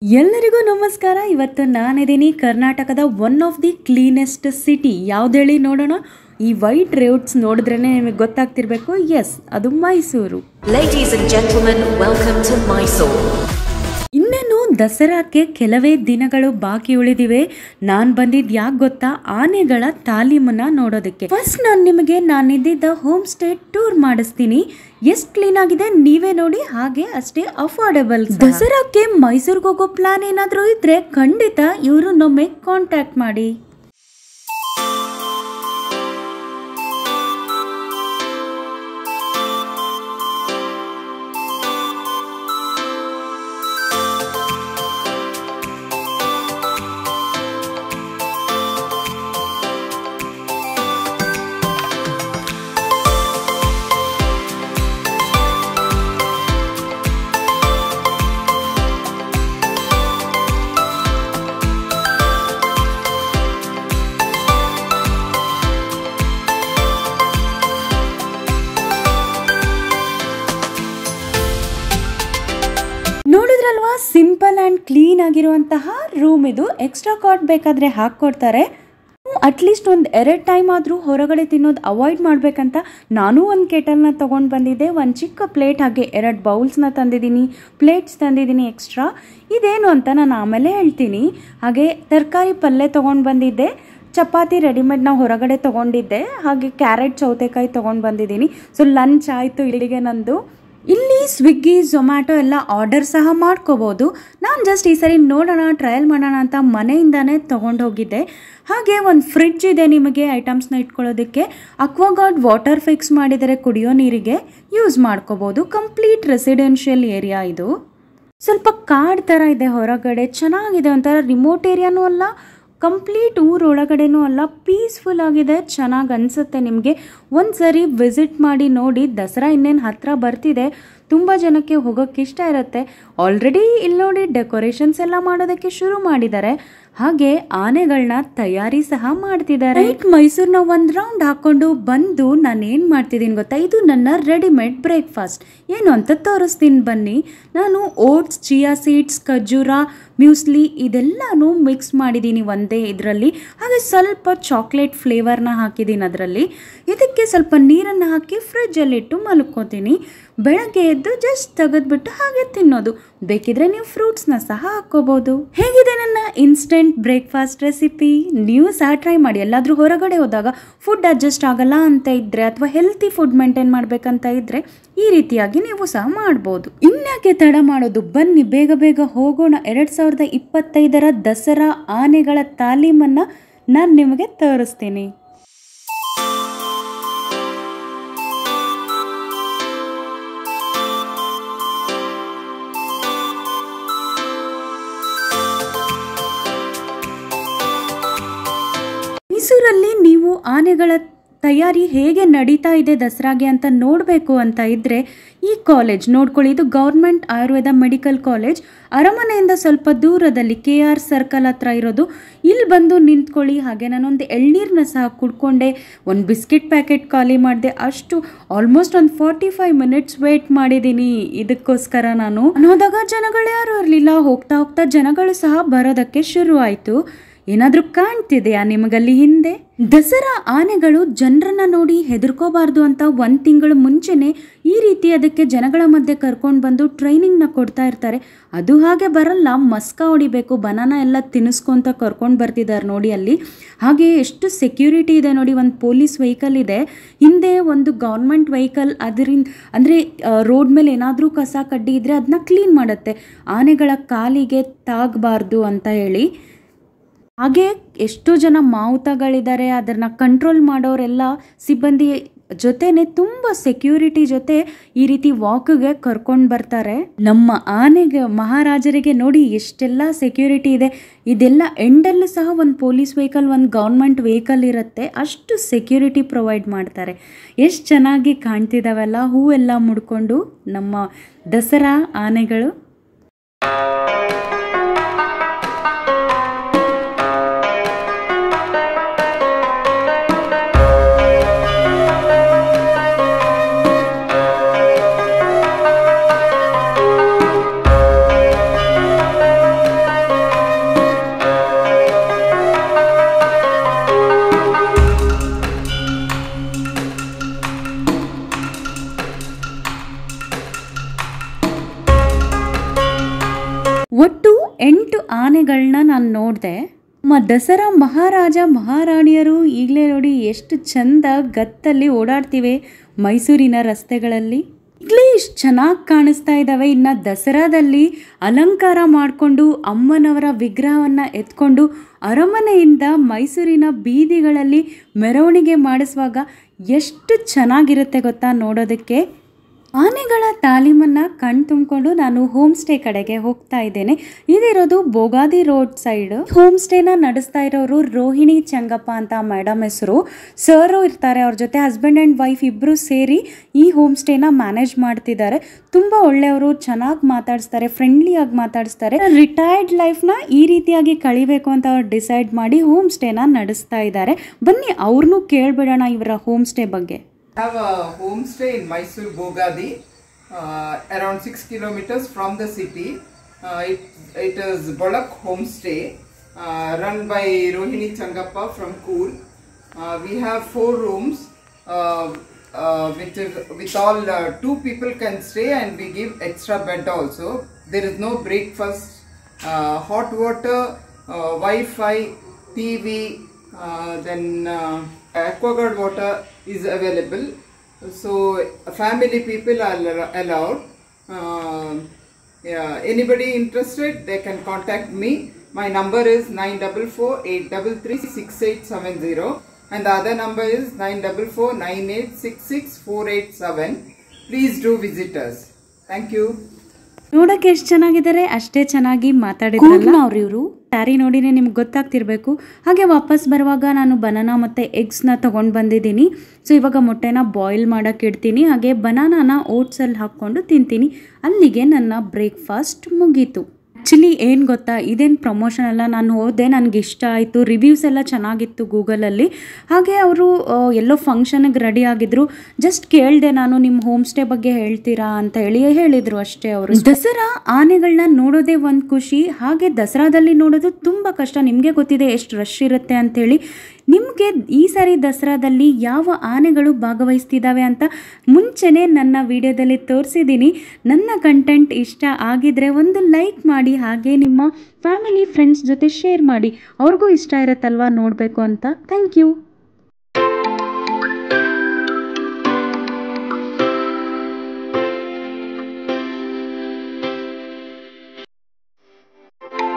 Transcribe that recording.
ಎಲ್ಲರಿಗೂ ನಮಸ್ಕಾರ. ಇವತ್ತು ನಾನಿದ್ದೀನಿ ಕರ್ನಾಟಕದ one of the cleanest city. ಯಾವ್ದು ಹೇಳಿ ನೋಡೋಣ. ಈ ವೈಟ್ ರೋಡ್ಸ್ ನೋಡಿದ್ರೇ ನಿಮಗೆ ಗೊತ್ತಾಗ್ತಿರ್ಬೇಕು. ಎಸ್, ಅದು Mysuru. Ladies and gentlemen, welcome to Mysore. ಇನ್ನೇನು ದಸರಾಕ್ಕೆ ಕೆಲವೇ ದಿನಗಳು ಬಾಕಿ ಉಳಿದಿವೆ. ನಾನು ಬಂದಿದ್ದು ಯಾಕೆ ಗೊತ್ತಾ, ಆನೆಗಳ ತಾಲೀಮನ್ನ ನೋಡೋದಕ್ಕೆ. ಫಸ್ಟ್ ನಾನಿದ್ದಿದ್ದ ಹೋಮ್ ಸ್ಟೇ ಟೂರ್ ಮಾಡಿಸ್ತೀನಿ. ಎಷ್ಟು ಕ್ಲೀನ್ ಆಗಿದೆ ನೀವೇ ನೋಡಿ, ಹಾಗೆ ಅಷ್ಟೇ ಅಫೋರ್ಡೆಬಲ್. ದಸರಾಕ್ಕೆ ಮೈಸೂರಿಗೆ ಹೋಗೋ ಪ್ಲಾನ್ ಏನಾದರೂ ಇದ್ರೆ ಖಂಡಿತ ಇವರು ನೊಮ್ಮೆ ಕಾಂಟ್ಯಾಕ್ಟ್ ಮಾಡಿ. ನೋಡಿದ್ರಲ್ವಾ, ಸಿಂಪಲ್ ಆ್ಯಂಡ್ ಕ್ಲೀನ್ ಆಗಿರುವಂತಹ ರೂಮ್ ಇದು. ಎಕ್ಸ್ಟ್ರಾ ಕಾಟ್ ಬೇಕಾದರೆ ಹಾಕ್ಕೊಡ್ತಾರೆ. ಅಟ್ಲೀಸ್ಟ್ ಒಂದು 2 ಟೈಮ್ ಆದರೂ ಹೊರಗಡೆ ತಿನ್ನೋದು ಅವಾಯ್ಡ್ ಮಾಡಬೇಕಂತ ನಾನು ಒಂದು ಕೆಟಲ್ನ ತೊಗೊಂಡು ಬಂದಿದ್ದೆ. ಒಂದು ಚಿಕ್ಕ ಪ್ಲೇಟ್, ಹಾಗೆ 2 ಬೌಲ್ಸ್ನ ತಂದಿದ್ದೀನಿ, ಪ್ಲೇಟ್ಸ್ ತಂದಿದ್ದೀನಿ ಎಕ್ಸ್ಟ್ರಾ. ಇದೇನು ಅಂತ ನಾನು ಆಮೇಲೆ ಹೇಳ್ತೀನಿ. ಹಾಗೆ ತರಕಾರಿ ಪಲ್ಯ ತೊಗೊಂಡು ಬಂದಿದ್ದೆ. ಚಪಾತಿ ರೆಡಿಮೇಡ್ ನಾವು ಹೊರಗಡೆ ತೊಗೊಂಡಿದ್ದೆ. ಹಾಗೆ ಕ್ಯಾರೆಟ್, ಸೌತೆಕಾಯಿ ತೊಗೊಂಡು ಬಂದಿದ್ದೀನಿ. ಸೊ ಲಂಚ್ ಆಯಿತು ಇಲ್ಲಿಗೆ ನಂದು. ಇಲ್ಲಿ ಸ್ವಿಗ್ಗಿ, ಝೊಮ್ಯಾಟೊ ಎಲ್ಲ ಆರ್ಡರ್ ಸಹ ಮಾಡ್ಕೋಬೋದು. ನಾನು ಜಸ್ಟ್ ಈ ಸರಿ ನೋಡೋಣ, ಟ್ರಯಲ್ ಮಾಡೋಣ ಅಂತ ಮನೆಯಿಂದನೇ ತೊಗೊಂಡು ಹೋಗಿದ್ದೆ. ಹಾಗೆ ಒಂದು ಫ್ರಿಡ್ಜ್ ಇದೆ ನಿಮಗೆ ಐಟಮ್ಸ್ನ ಇಟ್ಕೊಳ್ಳೋದಕ್ಕೆ. ಅಕ್ವಾಗಾರ್ಡ್ ವಾಟರ್ ಫಿಕ್ಸ್ ಮಾಡಿದರೆ ಕುಡಿಯೋ ನೀರಿಗೆ ಯೂಸ್ ಮಾಡ್ಕೋಬೋದು. ಕಂಪ್ಲೀಟ್ ರೆಸಿಡೆನ್ಷಿಯಲ್ ಏರಿಯಾ ಇದು. ಸ್ವಲ್ಪ ಕಾಡ್ ಥರ ಇದೆ ಹೊರಗಡೆ, ಚೆನ್ನಾಗಿದೆ. ಒಂಥರ ರಿಮೋಟ್ ಏರಿಯಾನೂ ಅಲ್ಲ, ಕಂಪ್ಲೀಟ್ ಊರೊಳಗಡೆನೂ ಅಲ್ಲ, ಪೀಸ್ಫುಲ್ ಆಗಿದೆ, ಚೆನ್ನಾಗಿ ಅನಿಸುತ್ತೆ. ನಿಮಗೆ ಒಂದು ಸರಿ ವಿಸಿಟ್ ಮಾಡಿ ನೋಡಿ. ದಸರಾ ಇನ್ನೇನು ಹತ್ತಿರ ಬರ್ತಿದೆ, ತುಂಬ ಜನಕ್ಕೆ ಹೋಗೋಕ್ಕೆ ಇಷ್ಟ ಇರುತ್ತೆ. ಆಲ್ರೆಡಿ ಇಲ್ಲಿ ನೋಡಿ ಡೆಕೋರೇಷನ್ಸ್ ಎಲ್ಲ ಮಾಡೋದಕ್ಕೆ ಶುರು ಮಾಡಿದ್ದಾರೆ. ಹಾಗೆ ಆನೆಗಳನ್ನ ತಯಾರಿ ಸಹ ಮಾಡ್ತಿದ್ದಾರೆ. ಮೈಸೂರಿನ ಒಂದು ರೌಂಡ್ ಹಾಕೊಂಡು ಬಂದು ನಾನು ಏನು ಮಾಡ್ತಿದ್ದೀನಿ ಗೊತ್ತಾ, ಇದು ನನ್ನ ರೆಡಿಮೇಡ್ ಬ್ರೇಕ್ಫಾಸ್ಟ್. ಏನು ಅಂತ ತೋರಿಸ್ತೀನಿ ಬನ್ನಿ. ನಾನು ಓಟ್ಸ್, ಚಿಯಾ ಸೀಡ್ಸ್, ಖರ್ಜೂರ, ಮ್ಯೂಸ್ಲಿ ಇದೆಲ್ಲನೂ ಮಿಕ್ಸ್ ಮಾಡಿದ್ದೀನಿ ಒಂದೇ ಇದರಲ್ಲಿ. ಹಾಗೆ ಸ್ವಲ್ಪ ಚಾಕ್ಲೇಟ್ ಫ್ಲೇವರ್ನ ಹಾಕಿದ್ದೀನಿ ಅದರಲ್ಲಿ. ಇದಕ್ಕೆ ಸ್ವಲ್ಪ ನೀರನ್ನು ಹಾಕಿ ಫ್ರಿಜ್ಜಲ್ಲಿಟ್ಟು ಮಲ್ಕೋತೀನಿ. ಬೆಳಗ್ಗೆ ಎದ್ದು ಜಸ್ಟ್ ತೆಗೆದ್ಬಿಟ್ಟು ಹಾಗೆ ತಿನ್ನೋದು. ಬೇಕಿದ್ರೆ ನೀವು ಫ್ರೂಟ್ಸ್ನ ಸಹ ಹಾಕ್ಕೋಬೋದು. ಹೇಗಿದೆ ನನ್ನ ಇನ್ಸ್ಟೆಂಟ್ ಬ್ರೇಕ್ಫಾಸ್ಟ್ ರೆಸಿಪಿ? ನೀವು ಸಹ ಟ್ರೈ ಮಾಡಿ. ಎಲ್ಲಾದರೂ ಹೊರಗಡೆ ಹೋದಾಗ ಫುಡ್ ಅಡ್ಜಸ್ಟ್ ಆಗಲ್ಲ ಅಂತ ಇದ್ದರೆ, ಅಥವಾ ಹೆಲ್ತಿ ಫುಡ್ ಮೇಂಟೈನ್ ಮಾಡಬೇಕಂತ ಇದ್ದರೆ ಈ ರೀತಿಯಾಗಿ ನೀವು ಸಹ ಮಾಡ್ಬೋದು. ಇನ್ಯಾಕೆ ತಡ ಮಾಡೋದು, ಬನ್ನಿ ಬೇಗ ಬೇಗ ಹೋಗೋಣ. 2025ರ ದಸರಾ ಆನೆಗಳ ತಾಲೀಮನ್ನು ನಾನು ನಿಮಗೆ ತೋರಿಸ್ತೀನಿ. ಮೈಸೂರಲ್ಲಿ ನೀವು ಆನೆಗಳ ತಯಾರಿ ಹೇಗೆ ನಡೀತಾ ಇದೆ ದಸರಾಗೆ ಅಂತ ನೋಡಬೇಕು ಅಂತ ಇದ್ದರೆ ಈ ಕಾಲೇಜ್ ನೋಡ್ಕೊಳ್ಳಿ. ಇದು ಗೌರ್ಮೆಂಟ್ ಆಯುರ್ವೇದ ಮೆಡಿಕಲ್ ಕಾಲೇಜ್. ಅರಮನೆಯಿಂದ ಸ್ವಲ್ಪ ದೂರದಲ್ಲಿ KR ಸರ್ಕಲ್ ಹತ್ರ ಇರೋದು. ಇಲ್ಲಿ ಬಂದು ನಿಂತ್ಕೊಳ್ಳಿ. ಹಾಗೆ ನಾನೊಂದು ಎಳ್ನೀರನ್ನ ಸಹ ಕುಡ್ಕೊಂಡೆ, ಒಂದು ಬಿಸ್ಕೆಟ್ ಪ್ಯಾಕೆಟ್ ಖಾಲಿ ಮಾಡಿದೆ. ಅಷ್ಟು ಆಲ್ಮೋಸ್ಟ್ ಒಂದು 45 ಮಿನಿಟ್ಸ್ ವೇಟ್ ಮಾಡಿದ್ದೀನಿ ಇದಕ್ಕೋಸ್ಕರ. ನಾನು ಹೋದಾಗ ಜನಗಳು ಯಾರೂ ಇರಲಿಲ್ಲ. ಹೋಗ್ತಾ ಹೋಗ್ತಾ ಜನಗಳು ಸಹ ಬರೋದಕ್ಕೆ ಶುರು ಆಯಿತು. ಏನಾದರೂ ಕಾಣ್ತಿದೆಯಾ ನಿಮಗಲ್ಲಿ ಹಿಂದೆ? ದಸರಾ ಆನೆಗಳು ಜನರನ್ನ ನೋಡಿ ಹೆದರ್ಕೋಬಾರ್ದು ಅಂತ 1 ತಿಂಗಳು ಮುಂಚೆನೆ ಈ ರೀತಿ ಅದಕ್ಕೆ ಜನಗಳ ಮಧ್ಯೆ ಕರ್ಕೊಂಡು ಬಂದು ಟ್ರೈನಿಂಗ್ನ ಕೊಡ್ತಾ ಇರ್ತಾರೆ. ಅದು ಹಾಗೆ ಬರಲ್ಲ, ಮಸ್ಕ ಹೊಡಿಬೇಕು, ಬನಾನ ಎಲ್ಲ ತಿನ್ನಿಸ್ಕೊಂತ ಕರ್ಕೊಂಡು ಬರ್ತಿದ್ದಾರೆ ನೋಡಿ ಅಲ್ಲಿ. ಹಾಗೆ ಎಷ್ಟು ಸೆಕ್ಯೂರಿಟಿ ಇದೆ ನೋಡಿ. ಒಂದು ಪೊಲೀಸ್ ವೆಹಿಕಲ್ ಇದೆ, ಹಿಂದೆ ಒಂದು ಗೌರ್ಮೆಂಟ್ ವೆಹಿಕಲ್. ಅದರಿಂದ ಅಂದರೆ ರೋಡ್ ಮೇಲೆ ಏನಾದರೂ ಕಸ ಕಡ್ಡಿ ಇದ್ದರೆ ಅದನ್ನ ಕ್ಲೀನ್ ಮಾಡುತ್ತೆ, ಆನೆಗಳ ಕಾಲಿಗೆ ತಾಗಬಾರ್ದು ಅಂತ ಹೇಳಿ. ಹಾಗೆ ಎಷ್ಟು ಜನ ಮಾವುತಗಳಿದ್ದಾರೆ, ಅದನ್ನು ಕಂಟ್ರೋಲ್ ಮಾಡೋರೆಲ್ಲ ಸಿಬ್ಬಂದಿ ಜೊತೆನೆ ತುಂಬ ಸೆಕ್ಯೂರಿಟಿ ಜೊತೆ ಈ ರೀತಿ ವಾಕ್ಗೆ ಕರ್ಕೊಂಡು ಬರ್ತಾರೆ. ನಮ್ಮ ಆನೆಗೆ ಮಹಾರಾಜರಿಗೆ ನೋಡಿ ಎಷ್ಟೆಲ್ಲ ಸೆಕ್ಯೂರಿಟಿ ಇದೆ. ಇದೆಲ್ಲ ಎಂಡಲ್ಲೂ ಸಹ ಒಂದು ಪೊಲೀಸ್ ವೆಹಿಕಲ್, ಒಂದು ಗೌರ್ಮೆಂಟ್ ವೆಹಿಕಲ್ ಇರುತ್ತೆ. ಅಷ್ಟು ಸೆಕ್ಯೂರಿಟಿ ಪ್ರೊವೈಡ್ ಮಾಡ್ತಾರೆ. ಎಷ್ಟು ಚೆನ್ನಾಗಿ ಕಾಣ್ತಿದ್ದಾವೆಲ್ಲ ಹೂವೆಲ್ಲ ಮುಡ್ಕೊಂಡು ನಮ್ಮ ದಸರಾ ಆನೆಗಳು. ಒಟ್ಟು 8 ಆನೆಗಳನ್ನ ನಾನು ನೋಡಿದೆ. ದಸರಾ ಮಹಾರಾಜ ಮಹಾರಾಣಿಯರು ಈಗಲೇ ನೋಡಿ ಎಷ್ಟು ಚಂದ ಗತ್ತಲ್ಲಿ ಓಡಾಡ್ತಿವೆ ಮೈಸೂರಿನ ರಸ್ತೆಗಳಲ್ಲಿ. ಈಗಲೇ ಇಷ್ಟು ಚೆನ್ನಾಗಿ ಕಾಣಿಸ್ತಾ ಇದ್ದಾವೆ. ಇನ್ನು ದಸರಾದಲ್ಲಿ ಅಲಂಕಾರ ಮಾಡಿಕೊಂಡು ಅಮ್ಮನವರ ವಿಗ್ರಹವನ್ನು ಎತ್ಕೊಂಡು ಅರಮನೆಯಿಂದ ಮೈಸೂರಿನ ಬೀದಿಗಳಲ್ಲಿ ಮೆರವಣಿಗೆ ಮಾಡಿಸುವಾಗ ಎಷ್ಟು ಚೆನ್ನಾಗಿರುತ್ತೆ ಗೊತ್ತಾ ನೋಡೋದಕ್ಕೆ. ಆನೆಗಳ ತಾಲೀಮನ್ನು ಕಣ್ ತುಂಬಿಕೊಂಡು ನಾನು ಹೋಮ್ ಸ್ಟೇ ಕಡೆಗೆ ಹೋಗ್ತಾ ಇದ್ದೇನೆ. ಇದಿರೋದು ಬೋಗಾದಿ ರೋಡ್ ಸೈಡ್. ಹೋಮ್ ಸ್ಟೇನ ನಡೆಸ್ತಾ ಇರೋರು ರೋಹಿಣಿ ಚಂಗಪ್ಪ ಅಂತ ಮೇಡಮ್ ಹೆಸರು. ಸರು ಇರ್ತಾರೆ, ಅವ್ರ ಜೊತೆ ಹಸ್ಬೆಂಡ್ ಆ್ಯಂಡ್ ವೈಫ್ ಇಬ್ಬರು ಸೇರಿ ಈ ಹೋಮ್ ಸ್ಟೇನ ಮ್ಯಾನೇಜ್ ಮಾಡ್ತಿದ್ದಾರೆ. ತುಂಬ ಒಳ್ಳೆಯವರು, ಚೆನ್ನಾಗಿ ಮಾತಾಡಿಸ್ತಾರೆ, ಫ್ರೆಂಡ್ಲಿಯಾಗಿ ಮಾತಾಡಿಸ್ತಾರೆ. ರಿಟೈರ್ಡ್ ಲೈಫ್ನ ಈ ರೀತಿಯಾಗಿ ಕಳಿಬೇಕು ಅಂತ ಅವ್ರು ಡಿಸೈಡ್ ಮಾಡಿ ಹೋಮ್ ಸ್ಟೇನ ನಡೆಸ್ತಾ ಇದ್ದಾರೆ. ಬನ್ನಿ ಅವ್ರನ್ನೂ ಕೇಳ್ಬಿಡೋಣ ಇವರ ಹೋಮ್ ಸ್ಟೇ ಬಗ್ಗೆ. Have a homestay in Mysore Bogadi, around 6 kilometers from the city. It is Bolak Homestay, run by Rohini Changappa from Cool. We have 4 rooms, with all 2 people can stay, and we give extra bed also. There is no breakfast, hot water, Wi-Fi, TV, then aquaguard water is available, so family people are allowed. Anybody interested, they can contact me. My number is 9448336870, and the other number is 9449866487. Please do visit us. Thank you. ನೋಡಕ್ಕೆ ಎಷ್ಟು ಚೆನ್ನಾಗಿದ್ದಾರೆ, ಅಷ್ಟೇ ಚೆನ್ನಾಗಿ ಮಾತಾಡಿದ್ರಲ್ಲ ಇವರು. ಸ್ಯಾರಿ ನೋಡಿನೇ ನಿಮ್ಗೆ ಗೊತ್ತಾಗ್ತಿರ್ಬೇಕು. ಹಾಗೆ ವಾಪಸ್ ಬರುವಾಗ ನಾನು ಬನಾನಾ ಮತ್ತು ಎಗ್ಸ್ನ ತೊಗೊಂಡು ಬಂದಿದ್ದೀನಿ. ಸೊ ಇವಾಗ ಮೊಟ್ಟೆನ ಬಾಯ್ಲ್ ಮಾಡೋಕ್ಕೆ ಇಡ್ತೀನಿ. ಹಾಗೆ ಬನಾನಾನ ಓಟ್ಸಲ್ಲಿ ಹಾಕ್ಕೊಂಡು ತಿಂತೀನಿ. ಅಲ್ಲಿಗೆ ನನ್ನ ಬ್ರೇಕ್ಫಾಸ್ಟ್ ಮುಗೀತು. ಆ್ಯಕ್ಚುಲಿ ಏನು ಗೊತ್ತಾ, ಇದೇನು ಪ್ರಮೋಷನ್ ಅಲ್ಲ. ನಾನು ಹೋದೆ, ನನಗೆ ಇಷ್ಟ ಆಯಿತು, ರಿವ್ಯೂಸ್ ಎಲ್ಲ ಚೆನ್ನಾಗಿತ್ತು ಗೂಗಲಲ್ಲಿ. ಹಾಗೆ ಅವರು ಎಲ್ಲೋ ಫಂಕ್ಷನ್ಗೆ ರೆಡಿ ಆಗಿದ್ರು. ಜಸ್ಟ್ ಕೇಳಿದೆ ನಾನು, ನಿಮ್ಮ ಹೋಮ್ ಸ್ಟೇ ಬಗ್ಗೆ ಹೇಳ್ತೀರಾ ಅಂತ ಹೇಳಿದರು ಅಷ್ಟೇ ಅವರು. ದಸರಾ ಆನೆಗಳನ್ನ ನೋಡೋದೇ ಒಂದು ಖುಷಿ. ಹಾಗೆ ದಸರಾದಲ್ಲಿ ನೋಡೋದು ತುಂಬ ಕಷ್ಟ. ನಿಮಗೆ ಗೊತ್ತಿದೆ ಎಷ್ಟು ರಶ್ ಇರುತ್ತೆ ಅಂಥೇಳಿ. ನಿಮಗೆ ಈ ಸಾರಿ ದಸರಾದಲ್ಲಿ ಯಾವ ಆನೆಗಳು ಭಾಗವಹಿಸ್ತಿದ್ದಾವೆ ಅಂತ ಮುಂಚೆನೇ ನನ್ನ ವಿಡಿಯೋದಲ್ಲಿ ತೋರಿಸಿದ್ದೀನಿ. ನನ್ನ ಕಂಟೆಂಟ್ ಇಷ್ಟ ಆಗಿದ್ರೆ ಒಂದು ಲೈಕ್ ಮಾಡಿ, ಹಾಗೆ ನಿಮ್ಮ ಫ್ಯಾಮಿಲಿ ಫ್ರೆಂಡ್ಸ್ ಜೊತೆ ಶೇರ್ ಮಾಡಿ. ಅವ್ರಿಗೂ ಇಷ್ಟ ಇರುತ್ತಲ್ವ ನೋಡಬೇಕು ಅಂತ. Thank you.